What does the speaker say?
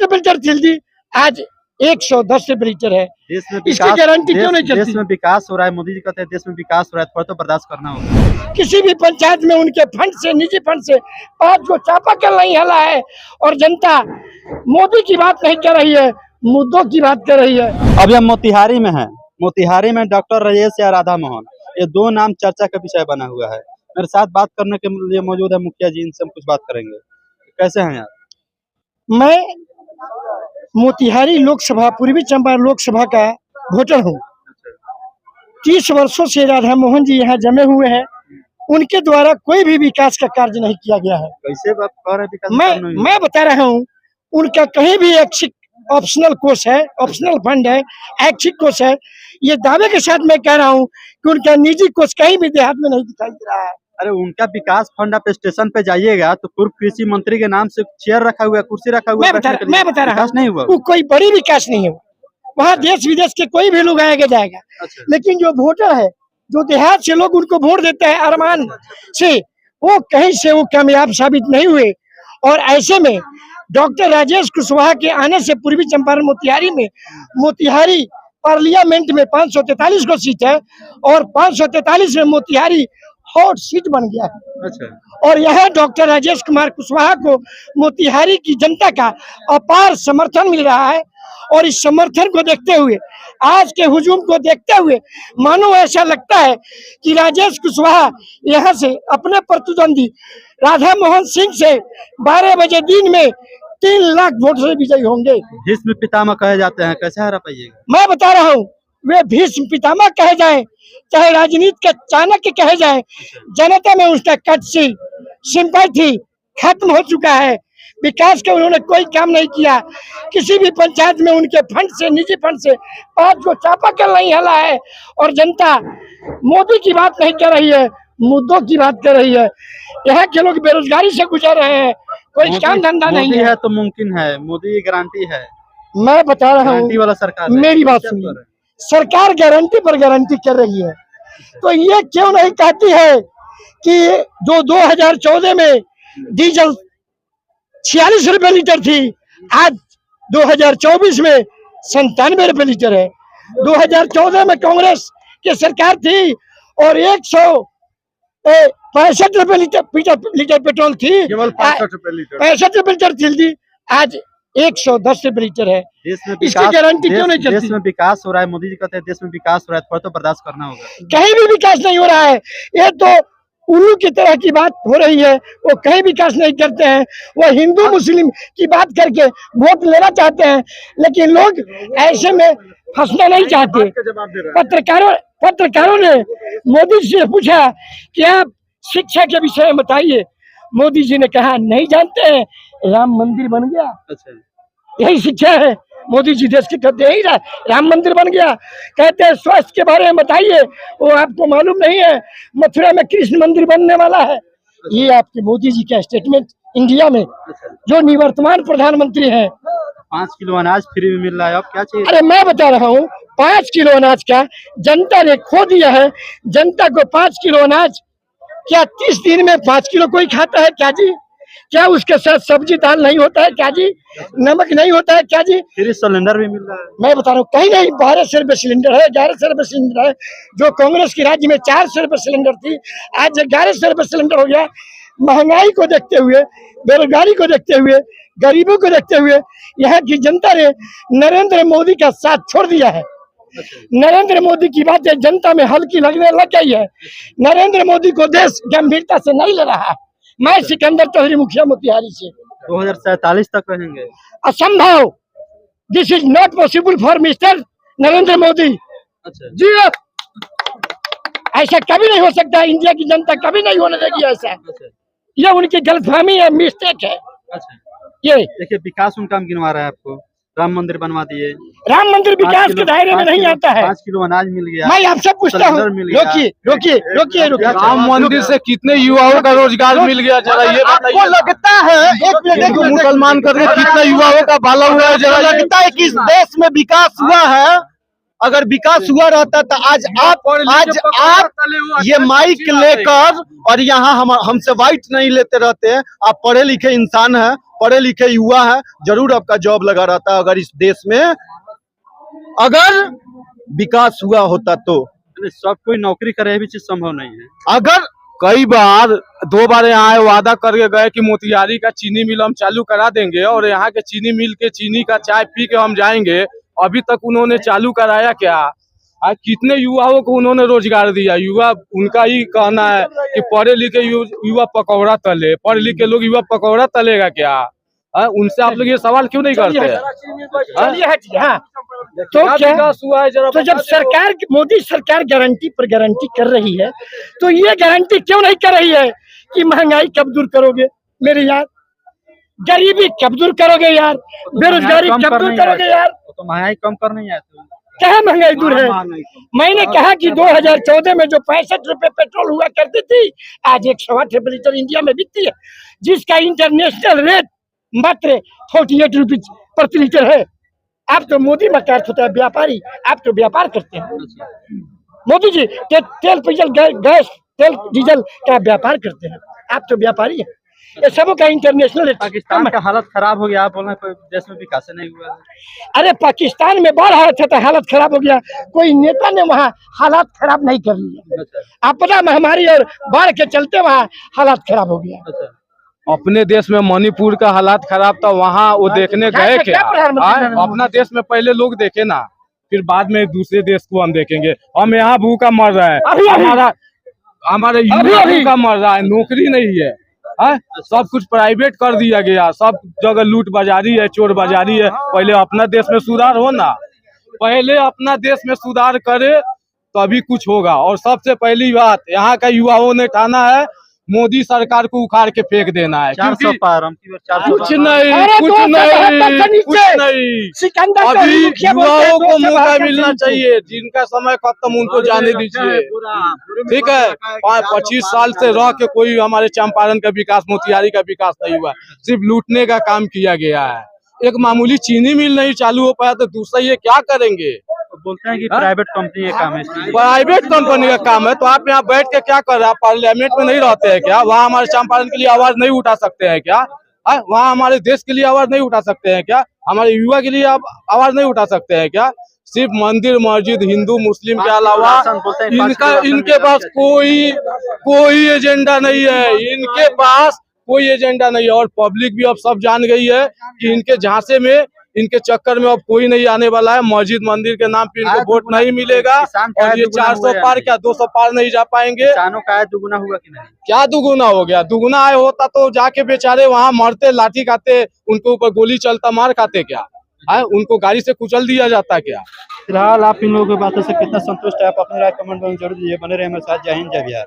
रुपए लीटर तेल थी, आज 110 रुपए लीटर है। देश में इसकी गारंटी क्यों नहीं चलती? देश में विकास हो रहा है, मोदी जी कहते हैं देश में विकास हो रहा है, थोड़ा तो बर्दाश्त करना होगा। किसी भी पंचायत में उनके फंड से, निजी फंड से 5 को चापाकल नहीं हला है और जनता मोदी की बात नहीं कर रही है, मुद्दों की बात कर रही है। अभी हम मोतिहारी में हैं। मोतिहारी में डॉक्टर राजेश या राधा मोहन, ये दो नाम चर्चा का विषय बना हुआ है। मेरे साथ बात करने के लिए मौजूद है मुखिया जी, इनसे हम कुछ बात करेंगे। कैसे हैं आप? मैं मोतिहारी लोकसभा, पूर्वी चंपारण लोकसभा का वोटर हूँ। 30 वर्षों से राधा मोहन जी यहाँ जमे हुए हैं, उनके द्वारा कोई भी विकास का कार्य नहीं किया गया है। कैसे बात कर रहे हैं? मैं बता रहा हूँ, उनका कहीं भी ऐच्छिक ऑप्शनल कोर्स है, ऑप्शनल फंड है, ऐच्छिक कोर्स है। ये दावे के साथ मैं कह रहा हूँ कि उनका निजी कोर्स कहीं भी देहात में नहीं दिखाई दे रहा है। अरे उनका विकास फंड, आप स्टेशन पे जाइएगा तो पूर्व कृषि मंत्री के नाम से चेयर रखा हुआ है, कुर्सी रखा हुआ है। मैं बता रहा हूँ नहीं हुआ, वो कोई बड़ी विकास नहीं है। वहाँ देश विदेश के कोई भी लोग आएगा जाएगा, लेकिन जो वोटर है, जो देहात से लोग उनको वोट देते हैं अरमान से, वो कहीं से वो कामयाब साबित नहीं हुए। और ऐसे में डॉक्टर राजेश कुशवाहा के आने से पूर्वी चंपारण मोतिहारी पार्लियामेंट में 543 को सीट है और 543 में मोतिहारी हॉट सीट बन गया है। अच्छा। और यह डॉक्टर राजेश कुमार कुशवाहा को मोतिहारी की जनता का अपार समर्थन मिल रहा है। और इस समर्थन को देखते हुए, आज के हुजूम को देखते हुए, मानो ऐसा लगता है कि राजेश कुशवाहा यहाँ से अपने प्रतिद्वंदी राधा मोहन सिंह से 12 बजे दिन में 3 लाख वोट से विजयी होंगे। भीष्म पितामह कहे जाते हैं, कैसे हरा पाइएगा? मैं बता रहा हूँ, वे भीष्म पितामह कहे जाए, चाहे राजनीति के चाणक्य कहे जाए, जनता में उसका कच्ची सिंपैथी खत्म हो चुका है। विकास का उन्होंने कोई काम नहीं किया। किसी भी पंचायत में उनके फंड से, निजी फंड से 5 को चापाकल नहीं हला है और जनता मोदी की बात नहीं कर रही है, मुद्दों की बात कर रही है। यहाँ के लोग बेरोजगारी से गुजर रहे हैं, कोई काम धंधा नहीं है। तो मुमकिन है, मोदी की गारंटी है। मैं बता रहा हूँ, वाला सरकार, मेरी बात सुनिए, सरकार गारंटी पर गारंटी कर रही है, तो ये क्यों नहीं कहती है कि जो 2014 में डीजल 46 रुपए लीटर थी, आज 2024 में 97 रुपए लीटर है। 2014 में कांग्रेस की सरकार थी और 165 रुपए लीटर पेट्रोल थी, केवल 65 रुपए लीटर तेल थी, आज 110 रुपए लीटर है। इसकी गारंटी क्यों नहीं चलती? देश में विकास हो रहा है, मोदी जी कहते हैं देश में विकास हो रहा है, थोड़ा तो बर्दाश्त करना होगा। कहीं भी विकास नहीं हो रहा है। ये तो उल्लू की तरह की बात हो रही है, वो कहीं विकास नहीं करते हैं। वो हिंदू मुस्लिम की बात करके वोट लेना चाहते हैं, लेकिन लोग ऐसे में फंसना नहीं चाहते। पत्रकारों ने मोदी जी से पूछा कि आप शिक्षा के विषय में बताइए। मोदी जी ने कहा नहीं जानते हैं, राम मंदिर बन गया। अच्छा, यही शिक्षा है। मोदी जी देश के कहते यही राम मंदिर बन गया। कहते हैं स्वास्थ्य के बारे में बताइए, वो आपको मालूम नहीं है, मथुरा में कृष्ण मंदिर बनने वाला है। ये आपके मोदी जी का स्टेटमेंट इंडिया में, जो निवर्तमान प्रधानमंत्री हैं। 5 किलो अनाज फ्री में मिल रहा है, अब क्या चाहिए? अरे मैं बता रहा हूँ, 5 किलो अनाज का जनता ने खो दिया है। जनता को 5 किलो अनाज, क्या 30 दिन में 5 किलो कोई खाता है क्या जी? क्या उसके साथ सब्जी दाल नहीं होता है क्या जी? नमक नहीं होता है क्या जी? फिर सिलेंडर भी मिल रहा है। मैं बता रहा हूँ, कहीं नहीं 1200 रुपए सिलेंडर है, 1100 रुपए सिलेंडर है। जो कांग्रेस की राज्य में 400 रुपए सिलेंडर थी, आज 1100 रुपए सिलेंडर हो गया। महंगाई को देखते हुए, बेरोजगारी को देखते हुए, गरीबों को देखते हुए यहाँ की जनता ने नरेंद्र मोदी का साथ छोड़ दिया है। नरेंद्र मोदी की बातें जनता में हल्की लगने लग गई है। नरेंद्र मोदी को देश गंभीरता से नहीं ले रहा है। मैं सिकंदर चौधरी, मुखिया मोतिहारी से। 2047 तक रहेंगे? असंभव। This is not possible for mister Narendra Modi. अच्छा जी, ऐसा कभी नहीं हो सकता। इंडिया की जनता कभी नहीं होने देगी ऐसा। ये उनकी गलतफहमी है, मिस्टेक है। अच्छा, ये देखिए विकास उनका हम गिनवा रहा है आपको। राम मंदिर बनवा दिए। राम मंदिर विकास के दायरे में नहीं आता है। 5 किलो अनाज मिल गया। मैं आपसे पूछता हूँ, रोकिए। राम मंदिर से कितने युवाओं का रोजगार मिल गया, जरा ये आपको लगता है एक मुसलमान करके कितने युवाओं का भला हुआ है, जरा लगता है कि इस देश में विकास हुआ है? अगर विकास हुआ रहता तो आज आप ये माइक लेकर और यहाँ हमसे वाइट नहीं लेते रहते हैं। आप पढ़े लिखे इंसान हैं, पढ़े लिखे युवा हैं, जरूर आपका जॉब लगा रहता अगर इस देश में अगर विकास हुआ होता तो। सब कोई नौकरी करे ये भी चीज संभव नहीं है। अगर कई बार 2 बार यहाँ आए, वादा करके गए कि मोतिहारी का चीनी मिल हम चालू करा देंगे और यहाँ के चीनी मिल के चीनी का चाय पी के हम जाएंगे, अभी तक उन्होंने चालू कराया क्या? आज कितने युवाओं को उन्होंने रोजगार दिया? युवा उनका ही कहना है कि पढ़े लिखे युवा पकौड़ा तले, पढ़े लिखे लोग युवा पकौड़ा तलेगा क्या? उनसे आप लोग ये सवाल क्यों नहीं करते? चलिए हटिए, हाँ। तो क्या क्या विकास हुआ है जरा तो जब सरकार मोदी सरकार गारंटी पर गारंटी कर रही है तो ये गारंटी क्यों नहीं कर रही है कि महंगाई कब दूर करोगे मेरे यार, गरीबी कब दूर करोगे यार, बेरोजगारी कब दूर करोगे यार? तो महंगाई कम कर नहीं आए तो कहाँ महंगाई दूर है? मैंने कहा कि 2014 में जो 65 रुपए पेट्रोल हुआ करती थी, आज 108 रुपए लीटर इंडिया में बिकती है, जिसका इंटरनेशनल रेट मात्र 48 रुपीज प्रति लीटर है। आप तो मोदी में का अर्थ होता है व्यापारी, आप तो व्यापार करते हैं। मोदी जी तेल गैस तेल डीजल का व्यापार करते हैं, आप तो व्यापारी हैं। ये सबों का इंटरनेशनल रेट पाकिस्तान का हालत खराब हो गया, आप बोल रहे हैं देश में विकास नहीं हुआ। अरे पाकिस्तान में बाढ़ आया था तो हालत खराब हो गया, कोई नेता ने वहाँ हालात खराब नहीं कर लिए। आपदा महामारी और बाढ़ के चलते वहाँ हालात खराब हो गया। अपने देश में मणिपुर का हालात खराब था, वहाँ वो देखने गए क्या? अपना देश में पहले लोग देखे ना, फिर बाद में दूसरे देश को हम देखेंगे। हम यहाँ भूखा मर रहा है, हमारे युवा भूखा मर रहा है, नौकरी नहीं है, सब कुछ प्राइवेट कर दिया गया, सब जगह लूट बाजारी है, चोर बाजारी है। पहले अपना देश में सुधार हो ना, पहले अपना देश में सुधार करे तभी कुछ होगा। और सबसे पहली बात यहाँ का युवाओं ने ठाना है मोदी सरकार को उखाड़ के फेंक देना है। 400 पार हम कुछ नहीं, कुछ नहीं, कुछ नहीं। अभी युवाओं को मौका मिलना चाहिए, जिनका समय खत्म उनको जाने दीजिए, ठीक है। 25 साल से रह के कोई हमारे चंपारण का विकास, मोतिहारी का विकास नहीं हुआ, सिर्फ लूटने का काम किया गया है। एक मामूली चीनी मिल नहीं चालू हो पाया तो दूसरा ये क्या करेंगे? बोलते हैं कि प्राइवेट कंपनी का काम है, प्राइवेट कंपनी का काम है। तो आप यहाँ बैठ के क्या कर रहे हैं? आप पार्लियामेंट में नहीं रहते हैं क्या? वहाँ हमारे चंपारण के लिए आवाज नहीं उठा सकते हैं क्या? वहाँ हमारे देश के लिए आवाज नहीं उठा सकते हैं क्या? हमारे युवा के लिए आप आवाज नहीं उठा सकते हैं क्या? सिर्फ मंदिर मस्जिद हिंदू मुस्लिम के अलावा इनके पास कोई एजेंडा नहीं है, इनके पास कोई एजेंडा नहीं है। और पब्लिक भी अब सब जान गई है कि इनके झांसे में, इनके चक्कर में अब कोई नहीं आने वाला है। मस्जिद मंदिर के नाम पे इनको वोट नहीं मिलेगा और ये 400 पार क्या 200 पार नहीं जा पाएंगे। किसानों का आय दुगुना हुआ कि नहीं? क्या दुगुना हो गया? दुगुना आय होता तो जाके बेचारे वहाँ मरते, लाठी खाते, उनके ऊपर गोली चलता, मार खाते क्या? उनको गाड़ी से कुचल दिया जाता क्या? फिलहाल आप इन लोगों की बातों से कितना संतुष्ट है? आप अपनी राय कमेंट में जरूर दीजिए। बने रहे हमारे साथ। जय हिंद, जय बिहार।